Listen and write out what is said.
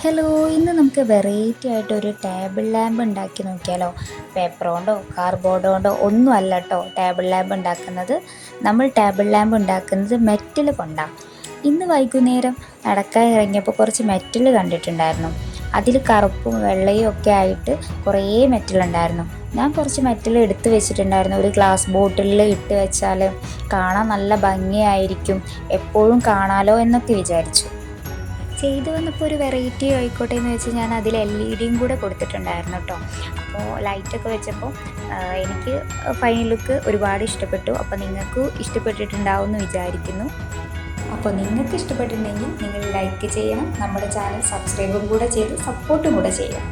Hello, ഇന്ന് നമുക്ക് variety ആയിട്ട് ഒരു ടേബിൾ ലാമ്പ് ഉണ്ടാക്കി നോക്കിയാലോ? പേപ്പർ കൊണ്ടോ കാർഡ്ബോർഡ് കൊണ്ടോ ഒന്നും അല്ല കേട്ടോ ടേബിൾ ലാമ്പ് ഉണ്ടാക്കുന്നത്. നമ്മൾ ടേബിൾ ലാമ്പ് ഉണ്ടാക്കുന്നത് മെറ്റൽ കൊണ്ടാണ്. ഇന്ന് വൈകുന്നേരം നടക്കാൻ ഇറങ്ങിയപ്പോൾ കുറച്ച് മെറ്റൽ കണ്ടിട്ടുണ്ടായിരുന്നു. അതിൽ കറുപ്പും വെള്ളയും ഒക്കെ ആയിട്ട് കുറേ മെറ്റൽ ഉണ്ടായിരുന്നു. ഞാൻ കുറച്ച് മെറ്റൽ എടുത്ത് വെച്ചിട്ടുണ്ടായിരുന്നു. ഒരു ഗ്ലാസ് ബോട്ടിലിൽ ഇട്ട് വെച്ചാൽ കാണാൻ നല്ല ഭംഗിയായിരിക്കും, എപ്പോഴും കാണാലോ എന്നൊക്കെ വിചാരിച്ചു. ചെയ്തു വന്നപ്പോൾ ഒരു വെറൈറ്റി ആയിക്കോട്ടെ എന്ന് വെച്ച് ഞാൻ അതിൽ LED കൂടെ കൊടുത്തിട്ടുണ്ടായിരുന്നു കേട്ടോ. അപ്പോൾ ലൈറ്റൊക്കെ വെച്ചപ്പോൾ എനിക്ക് ഫൈനൽ ലുക്ക് ഒരുപാട് ഇഷ്ടപ്പെട്ടു. അപ്പോൾ നിങ്ങൾക്കും ഇഷ്ടപ്പെട്ടിട്ടുണ്ടാവും എന്ന് വിചാരിക്കുന്നു. അപ്പോൾ നിങ്ങൾക്ക് ഇഷ്ടപ്പെട്ടിട്ടുണ്ടെങ്കിൽ നിങ്ങൾ ലൈക്ക് ചെയ്യണം, നമ്മുടെ ചാനൽ സബ്സ്ക്രൈബും കൂടെ ചെയ്ത് സപ്പോർട്ടും കൂടെ ചെയ്യണം.